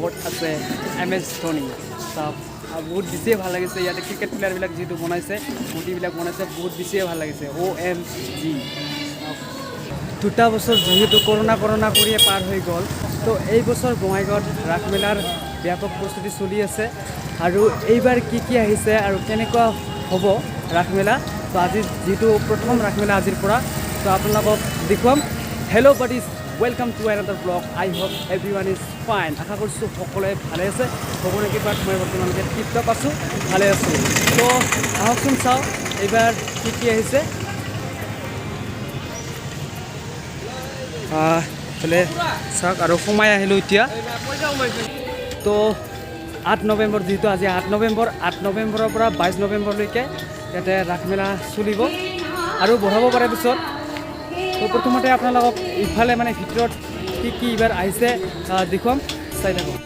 লগত আছে MS ধোনী চাওক বহুত বেছিয়ে ভাল লাগিছে ইয়াতে ক্ৰিকেট প্লেয়াৰবিলাক যিটো বনাইছে মূৰ্তিবিলাক বনাইছে বহুত বেছিয়ে ভাল লাগিছে OMG দুটা বছৰ যিহেতু কৰোণা কৰিয়ে পাৰ হৈ গ'ল তো এই বছৰ বঙাইগাঁৱত ৰাস মেলাৰ ব্যাপক প্ৰস্তুতি চলি আছে আৰু এইবাৰ কি আহিছে আৰু কেনেকুৱা হ'ব ৰাস মেলা তো আজি যেহেতু প্ৰথম ৰাস মেলা আজিৰ পৰা তো আপোনালোকক দেখুৱাম hello' buddies welcome to another blog I hope everyone is fine আশা কৰিছোঁ সকলোৱে ভালে আছে সকলোৰে কিবা মই বৰ্তমানলৈকে টিপটপ আছোঁ ভালে আছোঁ তো আহকচোন চাওঁ এইবাৰ কি আহিছে এইফালে চাওক আৰু সোমাই আহিলোঁ এতিয়া তো 8 নৱেম্বৰ যেহেতু আজি 8 নৱেম্বৰৰ পৰা 22 নৱেম্বৰলৈকে ইয়াতে ৰাস মেলা চলিব আৰু বঢ়াব পাৰে পিছত তো প্ৰথমতে আপোনালোকক ইফালে মানে ভিতৰত কি এইবাৰ আহিছে দেখুৱাম চাই থাকক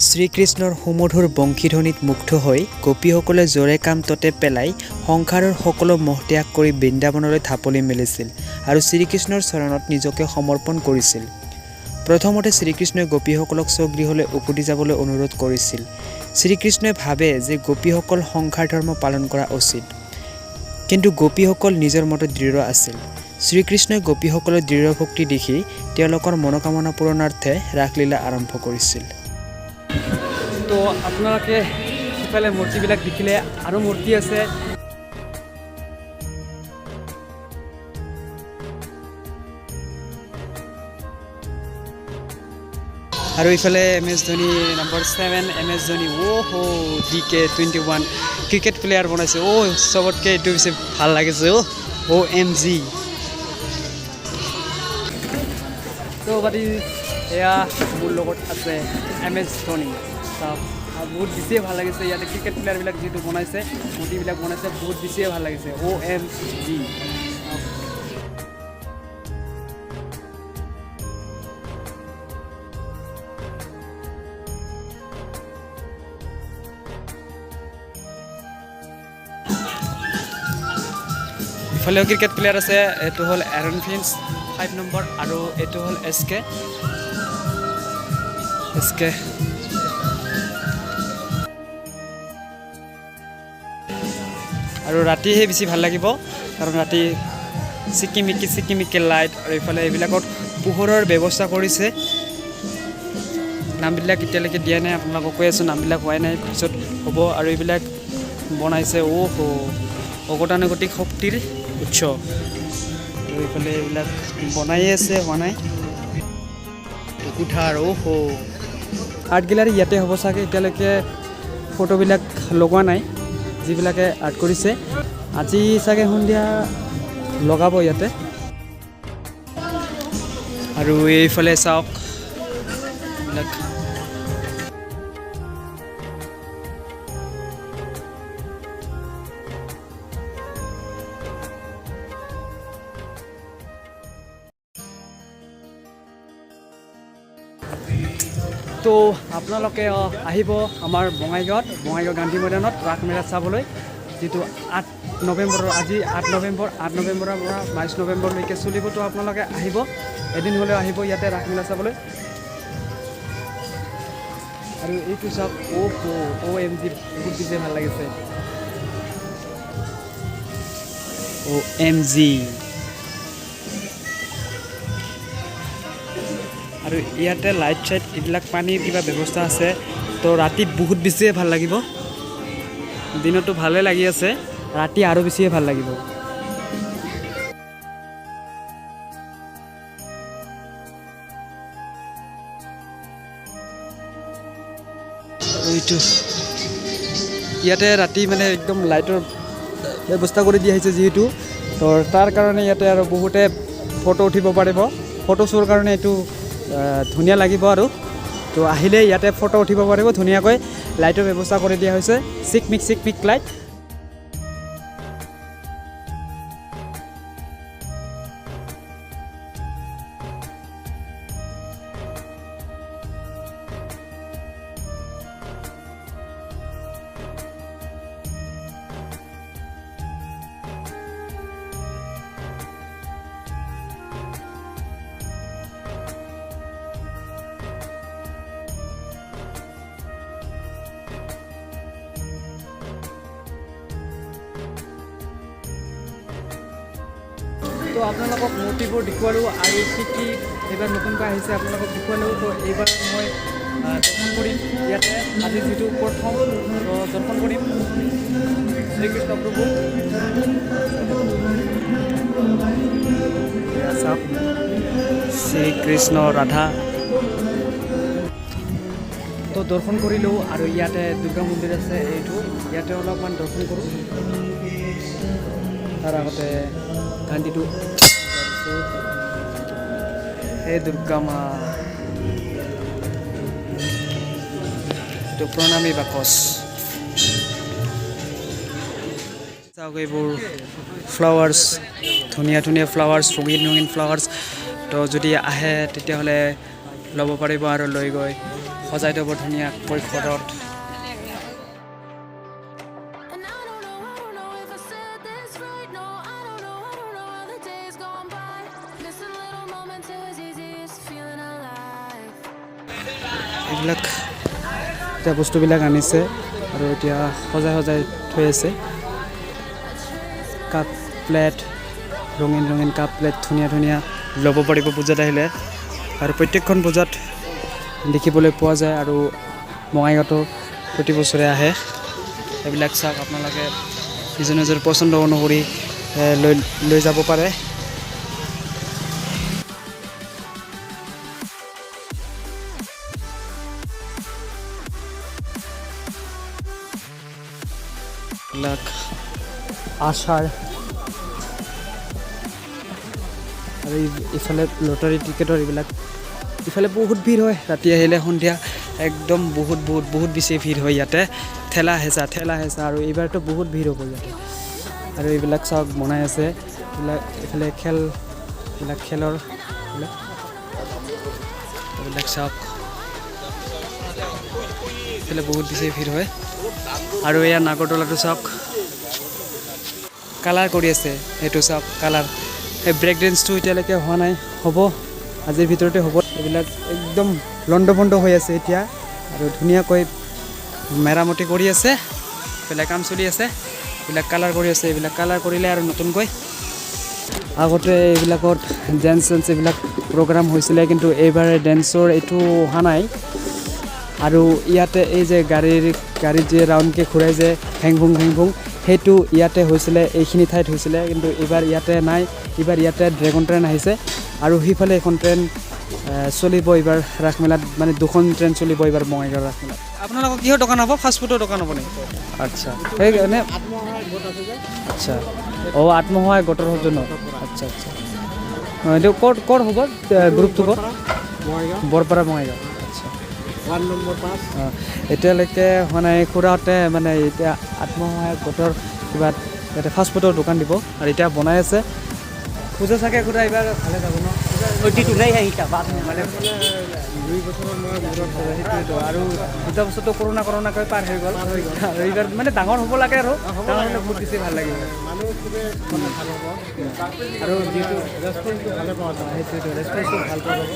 শ্ৰীকৃষ্ণৰ সুমধুৰ বংশীধ্বনিত মুগ্ধ হৈ গোপীসকলে জোৰে কাম ততে পেলাই সংসাৰৰ সকলো মোহ ত্যাগ কৰি বৃন্দাবনলৈ থাপলি মেলিছিল আৰু শ্ৰীকৃষ্ণৰ চৰণত নিজকে সমৰ্পণ কৰিছিল প্ৰথমতে শ্ৰীকৃষ্ণই গোপীসকলক স্বগৃহলৈ উভতি যাবলৈ অনুৰোধ কৰিছিল শ্ৰীকৃষ্ণই ভাবে যে গোপীসকল সংসাৰ ধৰ্ম পালন কৰা উচিত কিন্তু গোপীসকল নিজৰ মতে দৃঢ় আছিল শ্ৰীকৃষ্ণই গোপীসকলৰ দৃঢ় ভক্তি দেখি তেওঁলোকৰ মনোকামনা পূৰণাৰ্থে ৰাসলীলা আৰম্ভ কৰিছিল তো আপোনালোকে ইফালে মূৰ্তিবিলাক দেখিলে আৰু মূৰ্তি আছে আৰু ইফালে MS Dhoni number 7 MS Dhoni DK 21 cricket player বনাইছে চবতকৈ এইটো বেছি ভাল লাগিছে OMG তো বাদী এয়া মোৰ লগত আছে MS ধোনী চাওক বহুত বেছিয়ে ভাল লাগিছে ইয়াতে ক্ৰিকেট প্লেয়াৰবিলাক যিটো বনাইছে মূৰ্তিবিলাক বনাইছে বহুত বেছিয়ে ভাল লাগিছে OMG ইফালেও ক্ৰিকেট প্লেয়াৰ আছে এইটো হ'ল এৰন ফিঞ্চ 5 নম্বৰ আৰু এইটো হ'ল SK আৰু ৰাতিহে বেছি ভাল লাগিব কাৰণ ৰাতি চিকিমিকি লাইট আৰু ইফালে এইবিলাকত পোহৰৰ ব্যৱস্থা কৰিছে নামবিলাক এতিয়ালৈকে দিয়া নাই আপোনালোকক কৈ আছোঁ নামবিলাক হোৱাই নাই পিছত হ'ব আৰু এইবিলাক বনাইছে অগতানুগতিক শক্তিৰ উৎস আৰু এইফালে এইবিলাক বনাই আছে হোৱা নাই কোঠাৰ আৰ্ট গেলাৰী ইয়াতে হ'ব চাগে এতিয়ালৈকে ফটোবিলাক লগোৱা নাই যিবিলাকে আৰ্ট কৰিছে আজি চাগে সন্ধিয়া লগাব ইয়াতে আৰু এইফালে চাওক এইবিলাক তো আপোনালোকে আহিব আমাৰ বঙাইগাঁও গান্ধী মৈদানত ৰাস মেলা চাবলৈ যিটো 8 নৱেম্বৰৰ আজি 8 নৱেম্বৰৰ পৰা 22 নৱেম্বৰলৈকে চলিব তো আপোনালোকে আহিব এদিন হ'লেও আহিব ইয়াতে ৰাস মেলা চাবলৈ আৰু এইটো চাওক OMG বহুত বেছি ভাল লাগিছে OMG আৰু ইয়াতে লাইট চাইট এইবিলাক পানীৰ কিবা ব্যৱস্থা আছে তো ৰাতি বহুত বেছিয়ে ভাল লাগিব দিনতো ভালে লাগি আছে ৰাতি আৰু বেছিয়ে ভাল লাগিব এইটো ইয়াতে ৰাতি মানে একদম লাইটৰ ব্যৱস্থা কৰি দিয়া হৈছে যিহেতু তো তাৰ কাৰণে ইয়াতে আৰু বহুতে ফটো উঠিব পাৰিব ফটো শ্ব'ৰ কাৰণে এইটো ধুনীয়া লাগিব আৰু তো আহিলে ইয়াতে ফটো উঠিব পাৰিব ধুনীয়াকৈ লাইটৰ ব্যৱস্থা কৰি দিয়া হৈছে চিকমিক লাইট তো আপোনালোকক মূৰ্তিবোৰ দেখুৱালোঁ আৰু কি এইবাৰ নতুনকৈ আহিছে আপোনালোকক দেখুৱালোঁ। তো এইবাৰ মই দৰ্শন কৰিম ইয়াতে আজি যিটো প্ৰথম দৰ্শন কৰিম শ্ৰীকৃষ্ণ প্ৰভু। চাওক শ্ৰীকৃষ্ণ ৰাধা তো দৰ্শন কৰিলোঁ আৰু ইয়াতে দুৰ্গা মন্দিৰ আছে এইটো ইয়াতে অলপমান দৰ্শন কৰোঁ। তাৰ আগতে গান্ধীটো হে দুৰ্গা মা এইটো প্ৰণামী বাকচ। চাওক এইবোৰ ফ্লাৱাৰ্ছ ধুনীয়া ধুনীয়া ফ্লাৱাৰ্ছ ৰঙীন ৰঙীন ফ্লাৱাৰ্ছ। তো যদি আহে তেতিয়াহ'লে ল'ব পাৰিব আৰু লৈ গৈ সজাই থ'ব ধুনীয়াকৈ ঘৰত। এইবিলাক এতিয়া বস্তুবিলাক আনিছে আৰু এতিয়া সজাই সজাই থৈ আছে। কাপ প্লেট ৰঙীন ৰঙীন কাপ প্লেট ধুনীয়া ধুনীয়া ল'ব পাৰিব পূজাত আহিলে। আৰু প্ৰত্যেকখন পূজাত দেখিবলৈ পোৱা যায় আৰু বঙাইগাঁৱতো প্ৰতি বছৰে আহে। এইবিলাক চাওক আপোনালোকে নিজৰ নিজৰ পচন্দ অনুসৰি লৈ যাব পাৰে। এইবিলাক আচাৰ আৰু ইফালে লটাৰী টিকেটৰ এইবিলাক। ইফালে বহুত ভিৰ হয় ৰাতি আহিলে সন্ধিয়া একদম বহুত বেছি ভিৰ হয় ইয়াতে। ঠেলা হেঁচা আৰু এইবাৰতো বহুত ভিৰ হ'ব ইয়াতে। আৰু এইবিলাক চাওক বনাই আছে এইফালে খেলৰ এইবিলাক চাওক এইফালে বহুত বেছি ভিৰ হয়। আৰু এয়া নাগৰতলাটো চাওক কালাৰ কৰি আছে সেইটো চাওক কালাৰ। এই ব্ৰেক ডেন্সটো এতিয়ালৈকে হোৱা নাই, হ'ব আজিৰ ভিতৰতে হ'ব। এইবিলাক একদম লণ্ড ভণ্ড হৈ আছে এতিয়া আৰু ধুনীয়াকৈ মেৰামতি কৰি আছে। এইবিলাক কাম চলি আছে, এইবিলাক কালাৰ কৰি আছে। এইবিলাক কালাৰ কৰিলে আৰু নতুনকৈ আগতে এইবিলাকত ডেন্স এইবিলাক প্ৰগ্ৰাম হৈছিলে, কিন্তু এইবাৰ ডেন্সৰ এইটো অহা নাই। আৰু ইয়াতে এই যে গাড়ীত যে ৰাউণ্ডকৈ ঘূৰাই যে হেং ভুং সেইটো ইয়াতে হৈছিলে, এইখিনি ঠাইত হৈছিলে, কিন্তু এইবাৰ ইয়াতে নাই। এইবাৰ ইয়াতে ড্ৰেগন ট্ৰেইন আহিছে আৰু সিফালে এখন ট্ৰেইন চলিব এইবাৰ ৰাসমেলাত, মানে দুখন ট্ৰেইন চলিব এইবাৰ বঙাইগাঁও ৰাসমেলাত। আপোনালোকৰ কিহৰ দোকান হ'ব? ফাষ্টফুডৰ দোকান হ'ব নেকি? আচ্ছা সেইকাৰণে আচ্ছা আত্মসহায়ক গোটৰ জন্য। আচ্ছা এইটো ক'ত হ'ব গ্ৰুপটো? ক'ত? বৰপাৰা বঙাইগাঁও। আচ্ছা 1 নম্বৰ 5। এতিয়ালৈকে হোৱা নাই। খুৰাহঁতে মানে এতিয়া আত্মসহায়ক গোটৰ কিবা ইয়াতে ফাষ্টফুডৰ দোকান দিব আৰু এতিয়া বনাই আছে। পূজা চাগে খুৰা এইবাৰ ভালে যাব ন? মানে 2 বছৰৰ মূৰত সেইটোৱেতো। আৰু 2 বছৰটো কৰোণাকৈ পাৰ হৈ গ'ল আৰু এইবাৰ মানে ডাঙৰ হ'ব লাগে আৰু ডাঙৰ হ'লে বহুত বেছি ভাল লাগিব আৰু যিহেতু ৰেচপন্সটো ভালে পোৱা যায় সেইটোৱেতো ৰেচপন্সটো ভাল পোৱা যাব।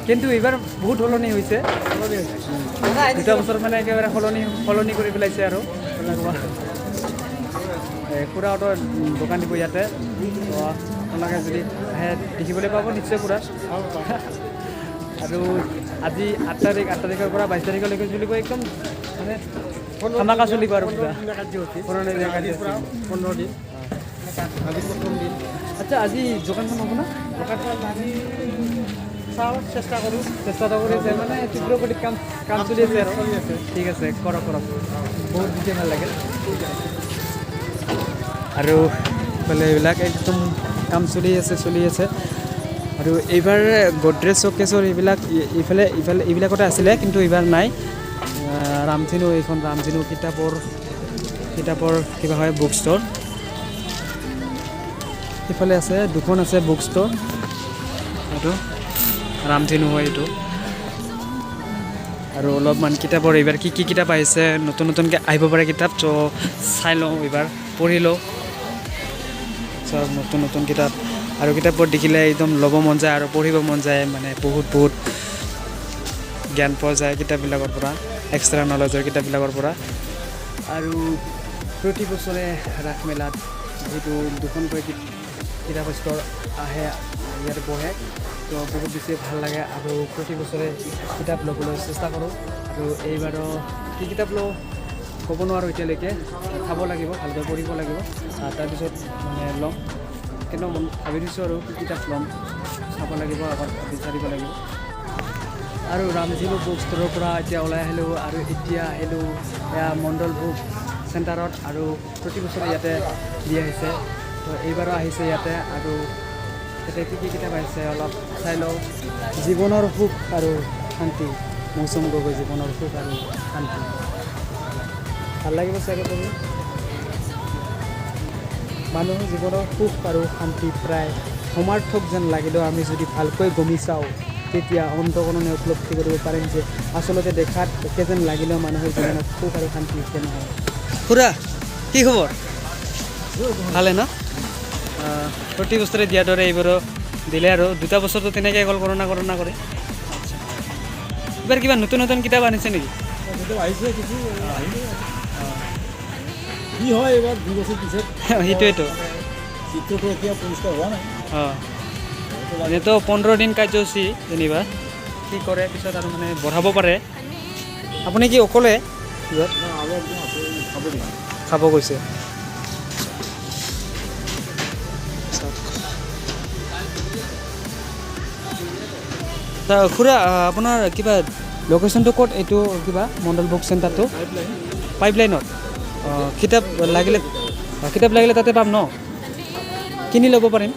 কিন্তু এইবাৰ বহুত সলনি হৈছে। 2 বছৰ মানে একেবাৰে সলনি কৰি পেলাইছে আৰু খুৰাহঁতৰ দোকান দিব ইয়াতে। আপোনালোকে যদি আহে দেখিবলৈ পাব নিশ্চয় খুৰা। আৰু আজি 8 তাৰিখৰ পৰা 22 তাৰিখলৈকে চলিব একদম মানে ধামাকা চলিব আৰু পূজা 15 দিন। আচ্ছা আজি দোকানখন হ'ব না? দোকানখন আজি চাওঁ, চেষ্টা কৰিছে মানে তীব্ৰ গতিত কাম চলি আছে আৰু ঠিক আছে কৰক বহুত বেছি ভাল লাগে। আৰু এইফালে এইবিলাক একদম কাম চলি আছে। আৰু এইবাৰ গডৰেজ শ্ব'কেছৰ এইবিলাক ইফালে এইবিলাকতে আছিলে, কিন্তু এইবাৰ নাই। ৰামধেনু এইখন ৰামধেনু কিতাপৰ কিবা হয় বুক ষ্ট'ৰ। সিফালে আছে দুখন আছে বুক ষ্ট'ৰ। এইটো ৰামধেনু হয় এইটো। আৰু অলপমান কিতাপৰ এইবাৰ কি কিতাপ আহিছে, নতুনকৈ আহিব পাৰে কিতাপ, ত' চাই লওঁ এইবাৰ পঢ়ি লওঁ চব নতুন কিতাপ। আৰু কিতাপবোৰ দেখিলে একদম ল'ব মন যায় আৰু পঢ়িব মন যায়, মানে বহুত জ্ঞান পোৱা যায় কিতাপবিলাকৰ পৰা, এক্সট্ৰা নলেজৰ কিতাপবিলাকৰ পৰা। আৰু প্ৰতি বছৰে ৰাসমেলাত যিহেতু দুখনকৈ কিতাপ ষ্ট'ৰ আহে ইয়াতে বহে তো বহুত বেছি ভাল লাগে আৰু প্ৰতি বছৰে কিতাপ ল'বলৈ চেষ্টা কৰোঁ আৰু এইবাৰো কি কিতাপ লওঁ ক'ব নোৱাৰোঁ এতিয়ালৈকে চাব লাগিব ভালকৈ পঢ়িব লাগিব তাৰপিছত মানে ল'ম কিন্তু ভাবি দিছোঁ আৰু কি কিতাপ ল'ম চাব লাগিব আগত বিচাৰিব লাগিব আৰু ৰামজিনু বুক ষ্ট'ৰৰ পৰা এতিয়া ওলাই আহিলোঁ আৰু এতিয়া আহিলোঁ এয়া মণ্ডল বুক চেণ্টাৰত আৰু প্ৰতি বছৰে ইয়াতে দি আহিছে তো এইবাৰো আহিছে ইয়াতে আৰু ইয়াতে কি কিতাপ আহিছে অলপ চাই লওঁ জীৱনৰ সুখ আৰু শান্তি মৌচুম গগৈ জীৱনৰ সুখ আৰু শান্তি ভাল লাগিব চাগে তুমি মানুহৰ জীৱনৰ সুখ আৰু শান্তি প্ৰায় সমাৰ্থক যেন লাগিলেও আমি যদি ভালকৈ গমি চাওঁ তেতিয়া অন্তকৰণে উপলব্ধি কৰিব পাৰিম যে আচলতে দেখাত একে যেন লাগিলেও মানুহৰ জীৱনত সুখ আৰু শান্তি একে নহয় খুৰা কি খবৰ ভালে ন প্ৰতি বছৰে দিয়াৰ দৰে এইবাৰো দিলে আৰু 2 বছৰটো তেনেকৈ গ'ল কৰোণা কৰে এইবাৰ কিবা নতুন নতুন কিতাপ আনিছে নেকি কি হয় এইবাৰ 2 বছৰ পিছত সেইটোৱেতো চিত্ৰটো এতিয়া পৰিষ্কাৰ হোৱা নাই এনেতো 15 দিন কাৰ্যসূচী যেনিবা কি কৰে পিছত আৰু মানে বঢ়াব পাৰে আপুনি কি অকলে খাব গৈছে খুৰা আপোনাৰ কিবা লোকেশ্যনটো ক'ত এইটো কিবা মণ্ডল বুক চেণ্টাৰটো পাইপলাইনত কিতাপ লাগিলে তাতে পাম ন কিনি ল'ব পাৰিম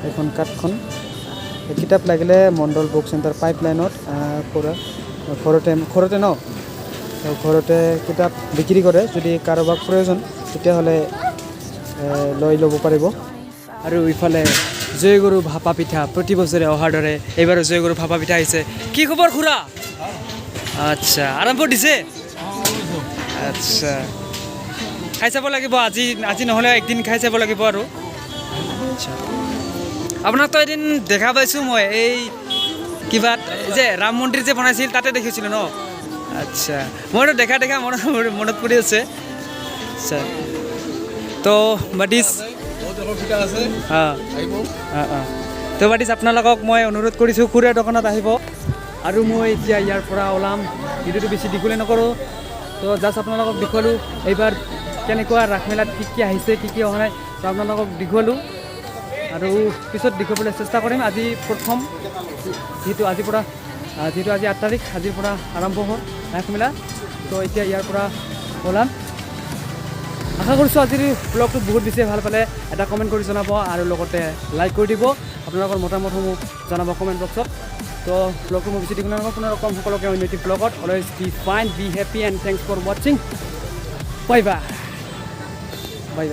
এইখন কাৰ্ডখন কিতাপ লাগিলে মণ্ডল বুক চেণ্টাৰ পাইপলাইনত ঘৰতে ন ঘৰতে কিতাপ বিক্ৰী কৰে যদি কাৰোবাক প্ৰয়োজন তেতিয়াহ'লে লৈ ল'ব পাৰিব আৰু ইফালে জয়গুৰু ভাপা পিঠা প্ৰতি বছৰে অহাৰ দৰে এইবাৰো জয়গুৰু ভাপা পিঠা আহিছে কি খবৰ খুৰা আচ্ছা আৰম্ভ দিছে আচ্ছা খাই চাব লাগিব আজি নহ'লে একদিন খাই চাব লাগিব আৰু আচ্ছা আপোনাকতো এদিন দেখা পাইছোঁ মই এই কিবা যে ৰাম মন্দিৰ যে বনাইছিল তাতে দেখিছিলোঁ ন আচ্ছা মইতো দেখা মনত পৰি আছে আচ্ছা তো বাদিছ তো বাদিছ আপোনালোকক মই অনুৰোধ কৰিছোঁ খুৰীৰ দোকানত আহিব আৰু মই এতিয়া ইয়াৰ পৰা ওলাম ভিডিঅ'টো বেছি দীঘলে নকৰোঁ তো জাষ্ট আপোনালোকক দেখুৱালোঁ এইবাৰ কেনেকুৱা ৰাস মেলাত কি আহিছে কি অহা নাই তো আপোনালোকক দেখুৱালোঁ আৰু পিছত দেখুৱাবলৈ চেষ্টা কৰিম আজি প্ৰথম যিহেতু আজি 8 তাৰিখ আজিৰ পৰা আৰম্ভ হ'ল ৰাস মেলা তো এতিয়া ইয়াৰ পৰা ওলাম আশা কৰিছোঁ আজিৰ ব্লগটো বহুত বেছি ভাল পালে এটা কমেণ্ট কৰি জনাব আৰু লগতে লাইক কৰি দিব আপোনালোকৰ মতামতসমূহ জনাব কমেণ্ট বক্সত তো ব্লগটো মই বেছি দীঘল নকৰোঁ পুনৰ কম সকলোকে অন্য এটি ব্লগত always be fine be happy and thanks for ৱাচিং বাই বাই